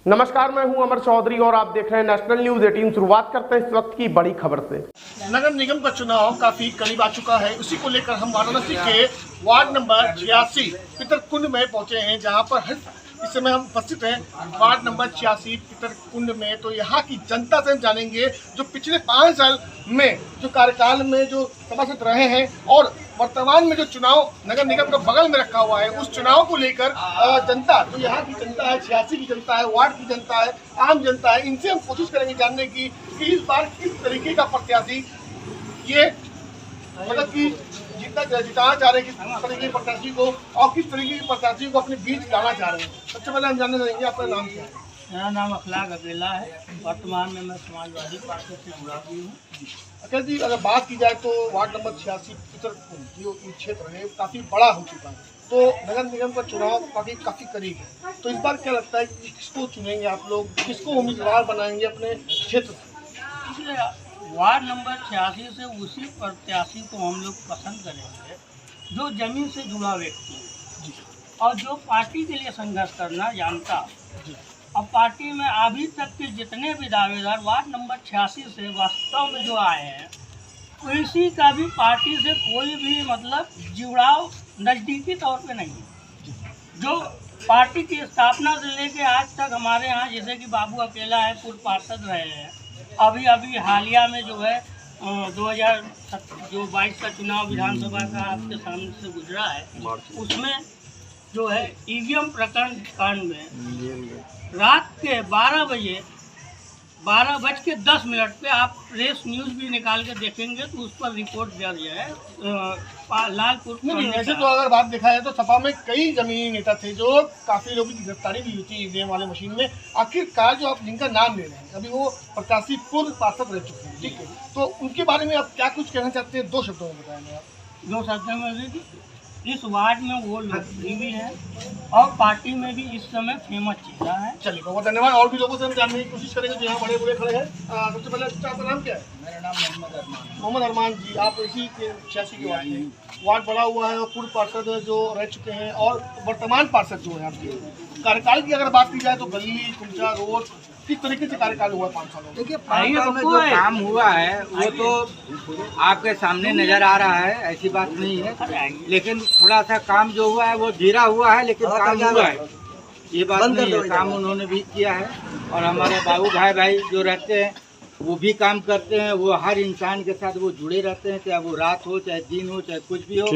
नमस्कार, मैं हूं अमर चौधरी और आप देख रहे हैं नेशनल न्यूज 18। शुरुआत करते हैं इस वक्त की बड़ी खबर से। नगर निगम का चुनाव काफी करीब आ चुका है। उसी को लेकर हम वाराणसी के वार्ड नंबर 86 पितरकुंड में पहुंचे हैं, जहां पर इस समय हम उपस्थित हैं वार्ड नंबर 86 पितरकुंड में। तो यहाँ की जनता से हम जानेंगे जो पिछले 5 साल में जो कार्यकाल में जो सभासद रहे हैं और वर्तमान में जो चुनाव नगर निगम का बगल में रखा हुआ है, उस चुनाव को लेकर जनता, तो यहाँ की जनता है, 86 की जनता है, वार्ड की जनता है, आम जनता है, इनसे हम कोशिश करेंगे जानने की कि इस बार किस तरीके का प्रत्याशी ये मतलब कि जिताना चाह रहे हैं, किस तरीके के प्रत्याशी को और किस तरीके के प्रत्याशी को अपने बीच लाना चाह रहे हैं। सबसे पहले हम जानने चाहेंगे आपका नाम क्या है? मेरा नाम अखलाक अकेला है। वर्तमान में मैं समाजवादी पार्टी से जुड़ा हुई हूँ। अखिल जी, अगर बात की जाए तो वार्ड नंबर 86 पितरकुंड जो क्षेत्र है काफ़ी बड़ा हो चुका है, तो नगर निगम का चुनाव काफ़ी करीब है। तो इस बार क्या लगता है कि किसको चुनेंगे आप लोग, किसको उम्मीदवार बनाएंगे अपने क्षेत्र से? इसलिए वार्ड नंबर 86 से उसी प्रत्याशी को हम लोग पसंद करेंगे जो जमीन से जुड़ा व्यक्ति है और जो पार्टी के लिए संघर्ष करना जानता है। अब पार्टी में अभी तक के जितने भी दावेदार वार्ड नंबर 86 से वास्तव में जो आए हैं, किसी का भी पार्टी से कोई भी मतलब जुड़ाव नज़दीकी तौर पे नहीं है। जो पार्टी की स्थापना से लेके आज तक हमारे यहाँ जैसे कि बाबू अकेला है, पूर्व पार्षद रहे हैं। अभी हालिया में जो है 2022 का चुनाव विधानसभा का आपके सामने से गुजरा है, उसमें जो है ईवीएम प्रकरण कांड में रात के 12:10 पे आप प्रेस न्यूज़ भी निकाल के देखेंगे तो उस पर रिपोर्ट दर्ज है लालपुर। वैसे तो अगर बात देखा जाए तो सपा में कई जमीनी नेता थे जो काफ़ी लोगों की गिरफ्तारी भी हुई थी ईवीएम वाले मशीन में। आखिरकार जो आप जिनका नाम ले रहे हैं, अभी वो प्रत्याशी पूर्व पार्षद रह चुके हैं, ठीक है, तो उनके बारे में आप क्या कुछ कहना चाहते हैं? 2 शब्दों में बताएंगे आप। 2 शब्दों में इस वार्ड में वो लोकप्रिय भी है और पार्टी में भी इस समय फेमस चेहरा है। चलिए, बहुत धन्यवाद। और भी लोगों से हम जानने की कोशिश करेंगे जो यहाँ बड़े बड़े खड़े हैं। सबसे पहले आपका नाम क्या है? मेरा नाम मोहम्मद अरमान जी, आप इसी के 86 के वार्ड में, वार्ड बड़ा हुआ है और पूर्व पार्षद जो रह चुके हैं और वर्तमान पार्षद जो है आपके कार्यकाल की अगर बात की जाए तो गली कुंचा रोड किस तरीके से कार्यकाल हुआ है 5 सालों में? देखिए, 5 साल में जो काम हुआ है वो तो आपके सामने नजर आ रहा है, ऐसी बात नहीं है। लेकिन थोड़ा सा काम जो हुआ है वो धीरा हुआ है, लेकिन काम हुआ है, ये बात नहीं है। काम उन्होंने भी किया है और हमारे बाबू भाई जो रहते हैं वो भी काम करते हैं। वो हर इंसान के साथ वो जुड़े रहते हैं, चाहे वो रात हो, चाहे दिन हो, चाहे कुछ भी हो।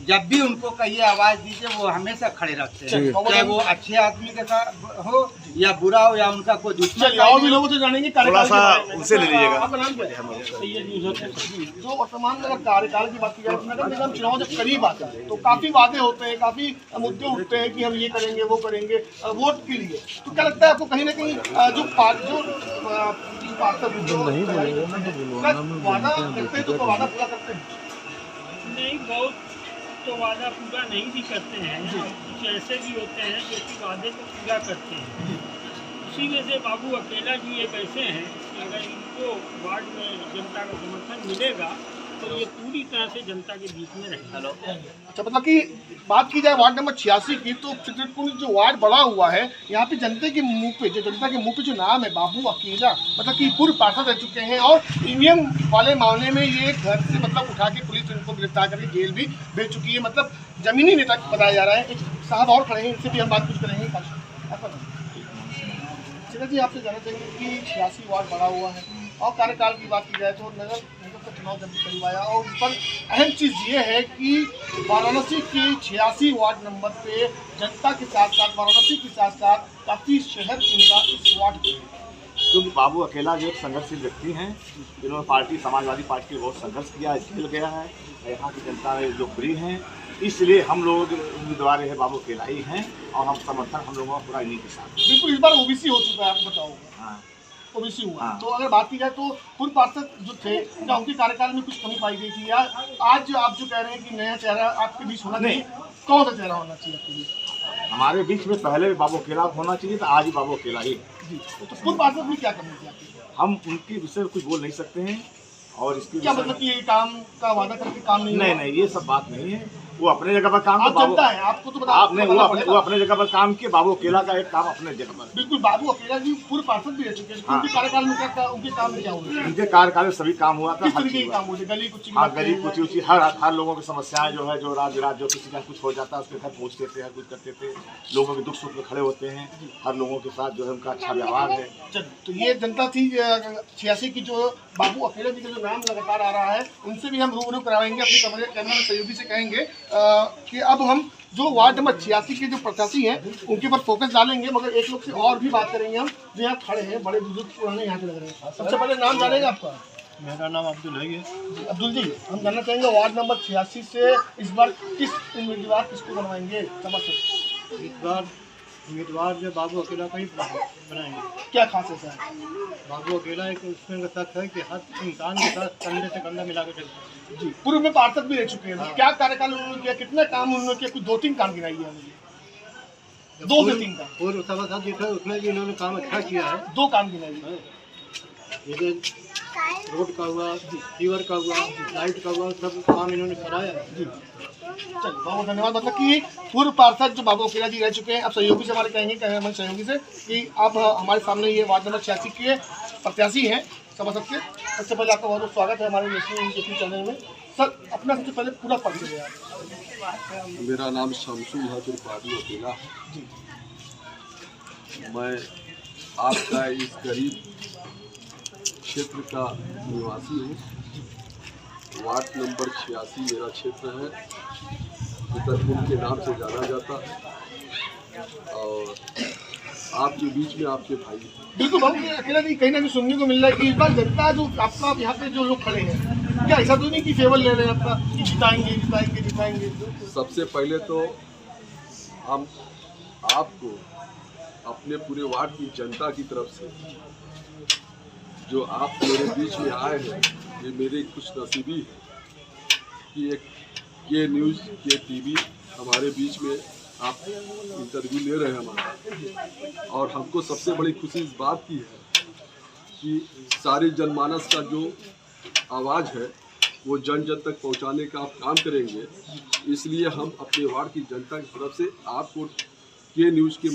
जब भी उनको कहिए आवाज़ दीजिए, वो हमेशा खड़े रहते हैं, चाहे वो अच्छे आदमी के साथ हो या बुरा हो या उनका कोई दुश्मन। और भी लोगों से जानेंगे कार्यकाल उनसे ले लीजिएगा। आपका नाम क्या है? जो वर्तमान में अगर कार्यकाल की बात की जाए तो नगर निगम चुनाव जब करीब आता है तो काफ़ी वादे होते हैं, काफ़ी मुद्दे उठते हैं कि हम ये करेंगे वो करेंगे वोट के लिए। तो क्या लगता है आपको कहीं ना कहीं जो पार्षद वादा करते हैं तो वादा पूरा करते हैं? नहीं, बहुत तो वादा पूरा नहीं भी करते हैं। कुछ ऐसे भी होते हैं जो कि वादे को पूरा करते हैं। उसी में से बाबू अकेला जी एक ऐसे हैं कि अगर इनको वार्ड में जनता का समर्थन मिलेगा तो ये पूरी तरह से जनता के बीच में रहेगा। अच्छा, मतलब कि बात की जाए वार्ड नंबर 86 की तो पितरकुंड जो वार्ड बड़ा हुआ है, यहाँ पे जनता के मुंह पे जो नाम है बाबू अकेला, मतलब कि पूर्व पार्षद रह चुके हैं और ईवीएम वाले मामले में ये घर से मतलब उठा के पुलिस इनको गिरफ्तार करके जेल भी भेज चुकी है। मतलब जमीनी नेता बताया जा रहा है। एक साहब और खड़े हैं, इनसे भी हम बात कुछ करेंगे। चलो जी, आपसे जानना चाहेंगे कि 86 वार्ड बड़ा हुआ है और कार्यकाल की बात की जाए तो नगर निगम का चुनाव जब करीब आया और इस पर अहम चीज़ ये है कि वाराणसी के 86 वार्ड नंबर पे जनता के साथ साथ वाराणसी के साथ साथ काफ़ी शहर केंद्र इस वार्ड पे, क्योंकि बाबू अकेला जो एक संघर्षशील व्यक्ति हैं, जिन्होंने समाजवादी पार्टी के बहुत संघर्ष किया, झेल गया है, यहाँ की जनता में लोकप्रिय हैं, इसलिए हम लोग उम्मीदवार है बाबू अकेला ही हैं और हम समर्थन हम लोगों का पूरा इन्हीं के साथ। बिल्कुल, इस बार ओबीसी हो चुका है, आपको बताओ। हाँ, ओबीसी हुआ। हाँ। तो अगर बात की जाए तो पूर्व पार्षद जो थे, क्या उनके कार्यकाल में कुछ कमी पाई गई थी या आज जो आप जो कह रहे हैं कि नया चेहरा आपके बीच होना चाहिए, कौन सा चेहरा होना चाहिए आपके बीच? हमारे बीच में पहले भी बाबू अकेला होना चाहिए था, आज ही बाबू अकेला ही। जी, तो पूर्व पार्षद में क्या कमी थी आपकी? हम उनके विषय में कुछ बोल नहीं सकते हैं और इसकी क्या मतलब कि ये काम का वादा करके काम नहीं नहीं, ये सब बात नहीं है। वो अपने जगह पर काम आप जनता है, आपको तो आपने वो अपने जगह पर काम किए। बाबू अकेला का एक काम अपने जगह पर। बिल्कुल, बाबू अकेला जी पूर्व पार्षद भी रह चुके हैं। उनके कार्यकाल में क्या उनके काम में क्या हुआ? उनके कार्यकाल में सभी काम हुआ था। किस तरीके के काम हुए? गली कुछ, हाँ, गली कुछ हर लोगों की समस्याएं जो है, जो राज जो किसी का कुछ हो जाता है उसके घर पहुँचते थे, हर कुछ करते थे। लोगों के दुख सुख में खड़े होते हैं, हर लोगों के साथ जो है उनका अच्छा व्यवहार है। तो ये जनता थी 86 की, जो बाबू अकेला जी का जो नाम लगातार आ रहा है, उनसे भी हम रूबरू कराएंगे। अपने कैमरा सहयोगी से कहेंगे कि अब हम जो वार्ड नंबर 86 के जो प्रत्याशी हैं उनके ऊपर फोकस डालेंगे, मगर एक लोग से और भी बात करेंगे हम, जो यहाँ खड़े हैं, बड़े बुजुर्ग पुराने यहाँ के लग रहे हैं। सबसे पहले नाम जानेगा आपका? मेरा नाम अब्दुल है। अब्दुल जी, हम जानना चाहेंगे वार्ड नंबर 86 से इस बार किस उम्मीदवार किसको बनवाएंगे समर्थक? इस बार उम्मीदवार जो बाबू अकेला का ही बनाएंगे। क्या खास है सर? बाबू अकेला एक उसमें सच है कि हर इंसान के साथ कंधे से कंधा मिला के चलते जी, पूर्व में पार्षद भी रह चुके हैं। क्या कार्यकाल उन्होंने किया, कितना काम उन्होंने किया? कुछ 2-3 काम गिनाइए मुझे, 2 से 3 काम। पूर्व सभासद जो थे उसमें भी इन्होंने काम अच्छा किया है। 2 काम गिनाइए। जैसे रोड का हुआ, सीवर का हुआ, लाइट का हुआ, सब काम इन्होंने कराया है। जी, चलिए, बहुत धन्यवाद। मतलब कि पूर्व पार्षद जो बाबू अकेला जी रह चुके हैं, अब सहयोगी से हमारे कहेंगे हमारे सहयोगी से कि आप हमारे सामने ये वार्ड नंबर 86 के प्रत्याशी हैं सभासद के। सबसे पहले आपका बहुत बहुत स्वागत है हमारे नेशनल चैनल में। सर, अपना सबसे पहले पूरा परिचय दें। मेरा नाम शमसुल हजर बाबू अकेला है। मैं आपका इस गरीब क्षेत्र का निवासी हूँ। वार्ड नंबर 86 मेरा क्षेत्र है, पितरपुर के नाम से जाना जाता है। और आपके बीच में आपके भाई बिल्कुल बाबू अकेला जी, कहीं ना कहीं सुनने को मिल रहा है कि इस बार जनता जो आपका यहाँ पे जो लोग खड़े हैं, क्या ऐसा तो नहीं कि फेवर ले रहे हैं आपका कि जिताएंगे जिताएंगे जिताएंगे? सबसे पहले तो हम आपको अपने पूरे वार्ड की जनता की तरफ से, जो आप मेरे बीच में आए हैं, ये मेरी खुश नसीबी है कि एक ये न्यूज़ के टीवी हमारे बीच में आप इंटरव्यू ले रहे हैं हमारा। और हमको सबसे बड़ी खुशी इस बात की है कि सारे जनमानस का जो आवाज़ है वो जन जन तक पहुंचाने का आप काम करेंगे। इसलिए हम अपने वार्ड की जनता की तरफ से आपको के न्यूज़ के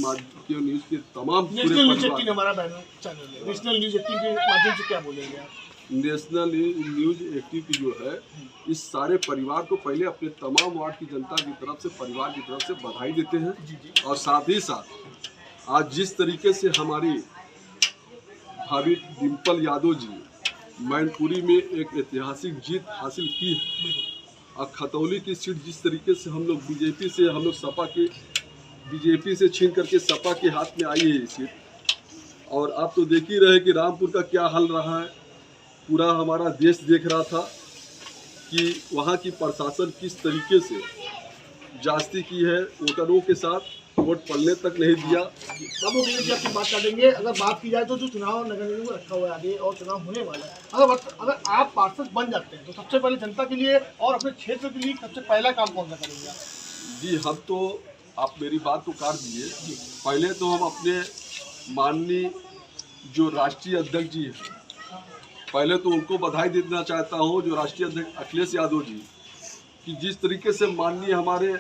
तमाम नेशनल न्यूज़ 18 हमारा बैनर चैनल है, नेशनल न्यूज़ 18 के माध्यम से क्या बोलेंगे आप? नेशनल न्यूज़ 18 की जो है, इस सारे परिवार को पहले अपने तमाम वार्ड की जनता की तरफ से, परिवार की तरफ से बधाई देते हैं। और साथ ही साथ आज जिस तरीके से हमारी भाभी डिम्पल यादव जी मैनपुरी में एक ऐतिहासिक जीत हासिल की है, और खतौली की सीट जिस तरीके से हम लोग बीजेपी से छीन करके सपा के हाथ में आई है ये सीट। और आप तो देख ही रहे कि रामपुर का क्या हाल रहा है। पूरा हमारा देश देख रहा था कि वहाँ की प्रशासन किस तरीके से जास्ती की है, वोटरों के साथ वोट पड़ने तक नहीं दिया। बाबू जी आपकी बात कर देंगे। अगर बात की जाए तो जो चुनाव नगर निगम में रखा हुआ है आगे और चुनाव होने वाला है, अगर आप पार्षद बन जाते हैं तो सबसे पहले जनता के लिए और अपने क्षेत्र के लिए सबसे पहला काम कौन सा करेंगे आप? जी, हम तो, आप मेरी बात को काट दिए। पहले तो हम अपने माननीय जो राष्ट्रीय अध्यक्ष जी हैं, पहले तो उनको बधाई देना चाहता हूं, जो राष्ट्रीय अध्यक्ष अखिलेश यादव जी, कि जिस तरीके से माननीय हमारे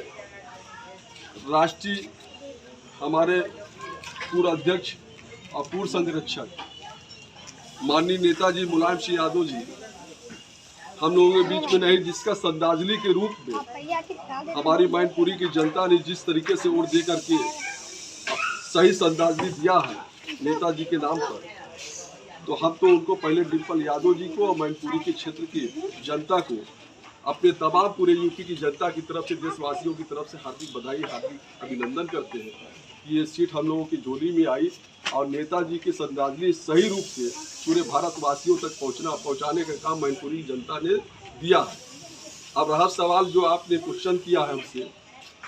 राष्ट्रीय हमारे पूर्व अध्यक्ष और पूर्व संरक्षक माननीय नेताजी मुलायम सिंह यादव जी हम लोगों के बीच में नहीं, जिसका श्रद्धांजलि के रूप में हमारी मैनपुरी की जनता ने जिस तरीके से वोट दे करके सही श्रद्धांजलि दिया है नेताजी के नाम पर, तो हम तो उनको पहले डिम्पल यादव जी को और मैनपुरी के क्षेत्र की जनता को, अपने तमाम पूरे यूपी की जनता की तरफ से, देशवासियों की तरफ से हार्दिक बधाई, हार्दिक अभिनंदन करते हैं कि ये सीट हम लोगों की झोली में आई और नेताजी की श्रद्धांजलि सही रूप से पूरे भारतवासियों तक पहुंचाने का काम मैनपुरी जनता ने दिया है। अब रहा सवाल जो आपने क्वेश्चन किया है हमसे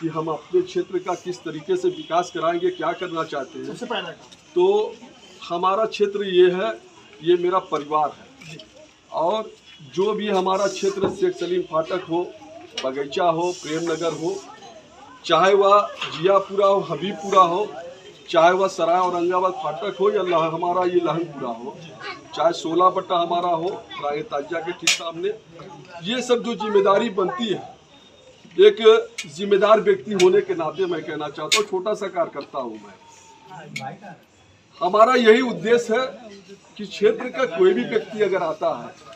कि हम अपने क्षेत्र का किस तरीके से विकास कराएंगे, क्या करना चाहते हैं, सबसे पहला तो हमारा क्षेत्र ये है, ये मेरा परिवार है। और जो भी हमारा क्षेत्र शेख सलीम फाटक हो, बगीचा हो, प्रेमनगर हो, चाहे वह जियापुरा हो, हबीबपुरा हो, चाहे वह सराय औरंगाबाद फाटक हो या हमारा ये लहनपुरा हो, चाहे 16 बट्टा हमारा हो राय ताजिया के ठीक सामने, ये सब जो जिम्मेदारी बनती है एक जिम्मेदार व्यक्ति होने के नाते मैं कहना चाहता हूँ, छोटा सा कार्यकर्ता हूँ मैं। हमारा यही उद्देश्य है कि क्षेत्र का कोई भी व्यक्ति अगर आता है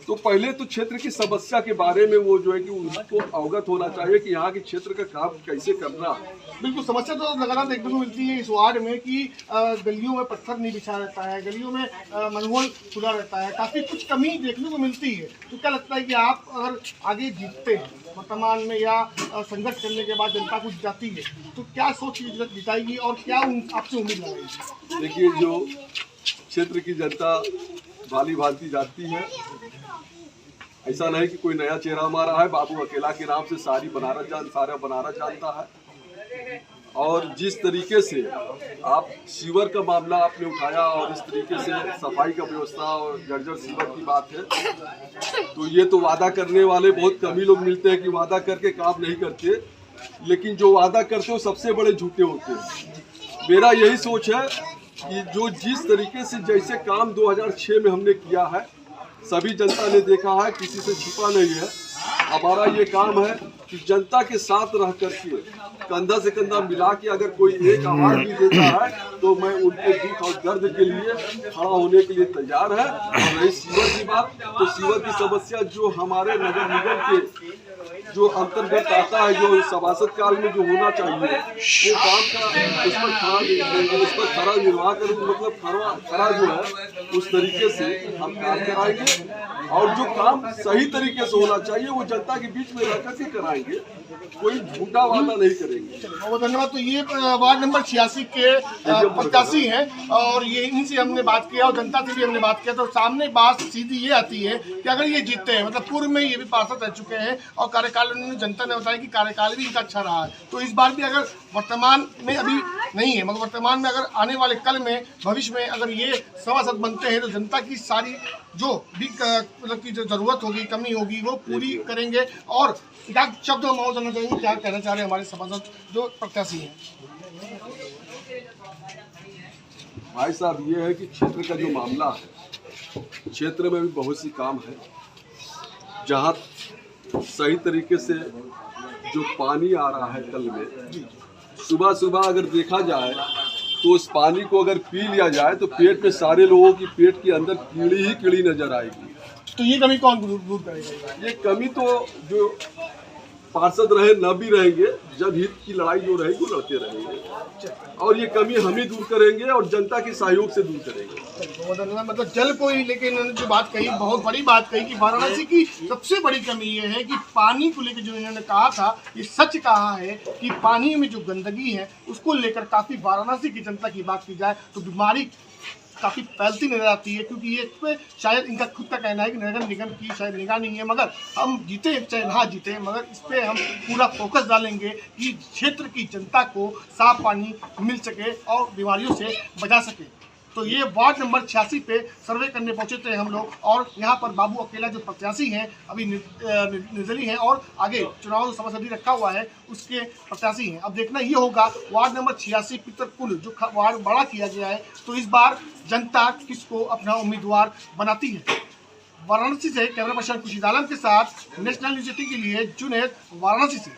तो पहले तो क्षेत्र की समस्या के बारे में वो जो है कि उसको अवगत होना चाहिए कि यहाँ के क्षेत्र का काम कैसे करना है। बिल्कुल, समस्या तो लगातार देखने को मिलती है इस वार्ड में कि गलियों में पत्थर नहीं बिछा रहता है, गलियों में मनहोल खुला रहता है, काफ़ी कुछ कमी देखने को मिलती है। तो क्या लगता है कि आप अगर आगे जीतते हैं वर्तमान में या संघर्ष करने के बाद जनता कुछ जाती है तो क्या सोच जिताएगी और क्या आपसे उम्मीद लगाएगी? देखिए, जो क्षेत्र की जनता भाली भांति जाती है, ऐसा नहीं कि कोई नया चेहरा हमारा है। बाबू अकेला के नाम से सारा बनारस जानता है। और जिस तरीके से आप सीवर का मामला आपने उठाया और इस तरीके से सफाई का व्यवस्था और जर्जर सीवर की बात है, तो ये तो वादा करने वाले बहुत कम ही लोग मिलते हैं कि वादा करके काम नहीं करते, लेकिन जो वादा करते हो सबसे बड़े झूठे होते हैं। मेरा यही सोच है कि जो जिस तरीके से जैसे काम 2006 में हमने किया है, सभी जनता ने देखा है, किसी से छिपा नहीं है। हमारा ये काम है कि जनता के साथ रह करके कंधा से कंधा मिला के अगर कोई एक आवाज भी देता है तो मैं उनके दुख और दर्द के लिए खड़ा होने के लिए तैयार है। और रही सीवर की बात, तो सीवर की समस्या जो हमारे नगर निगम के जो अंतर्गत आता है, जो सभासद काल में जो होना चाहिए, वो काम का उस पर खरा निर्वाह कर, मतलब खरा जो है उस तरीके से हम काम कराएंगे। और जो काम सही तरीके से होना चाहिए वो जनता के बीच में रहकर के कराएंगे, कोई झूठा वादा नहीं करेंगे। बहुत धन्यवाद। तो ये वार्ड नंबर 86 के प्रत्याशी हैं और ये इनसे हमने बात किया और जनता से भी हमने बात किया। तो सामने बात सीधी ये आती है कि अगर ये जीतते हैं, मतलब पूर्व में ये भी पार्षद रह चुके हैं और कार्यकाल उन्होंने जनता ने बताया कि कार्यकाल भी इनका अच्छा रहा है, तो इस बार भी अगर वर्तमान में अभी नहीं है मगर वर्तमान में अगर आने वाले कल में भविष्य में अगर ये सभासद बनते हैं तो जनता की सारी जो भी मतलब की जो जरूरत होगी, कमी होगी, वो पूरी करेंगे। और क्या शब्द हम और जानना चाहेंगे, क्या कहना चाह रहे हैं हमारे सभासद जो प्रत्याशी हैं? भाई साहब, ये है कि क्षेत्र का जो मामला है, क्षेत्र में भी बहुत सी काम है जहाँ सही तरीके से जो पानी आ रहा है कल में, सुबह सुबह अगर देखा जाए तो उस पानी को अगर पी लिया जाए तो पेट में सारे लोगों की पेट के अंदर कीड़ी ही कीड़ी नजर आएगी। तो ये कमी कौन दूर करेगा? ये कमी तो जो पार्षद रहे न भी रहेंगे, जब हित की लड़ाई जो रहेगी वो लड़ते रहेंगे और ये कमी हम ही दूर करेंगे और जनता के सहयोग से दूर करेंगे। बहुत धन्यवाद। मतलब जल को ही लेके इन्होंने जो बात कही, बहुत बड़ी बात कही कि वाराणसी की सबसे बड़ी कमी ये है कि पानी को लेकर जो इन्होंने कहा था, ये सच कहा है कि पानी में जो गंदगी है उसको लेकर काफ़ी वाराणसी की जनता की बात की जाए तो बीमारी काफ़ी फैलती नजर आती है। क्योंकि ये इस पर शायद इनका खुद का कहना है कि नगर निगम की शायद निगाह नहीं है, मगर हम जीते चाहे ना जीते, मगर इस पर हम पूरा फोकस डालेंगे कि क्षेत्र की जनता को साफ पानी मिल सके और बीमारियों से बचा सके। तो ये वार्ड नंबर 86 पे सर्वे करने पहुंचे थे हम लोग और यहाँ पर बाबू अकेला जो प्रत्याशी हैं अभी निर्दलीय हैं और आगे चुनाव जो सभासदी रखा हुआ है उसके प्रत्याशी हैं। अब देखना ये होगा वार्ड नंबर 86 पितरकुल जो वार्ड बड़ा किया गया है, तो इस बार जनता किसको अपना उम्मीदवार बनाती है। वाराणसी से कैमरा पर्सन खुर्शीद आलम के साथ नेशनल न्यूज़ 18 के लिए जुनैद, वाराणसी से।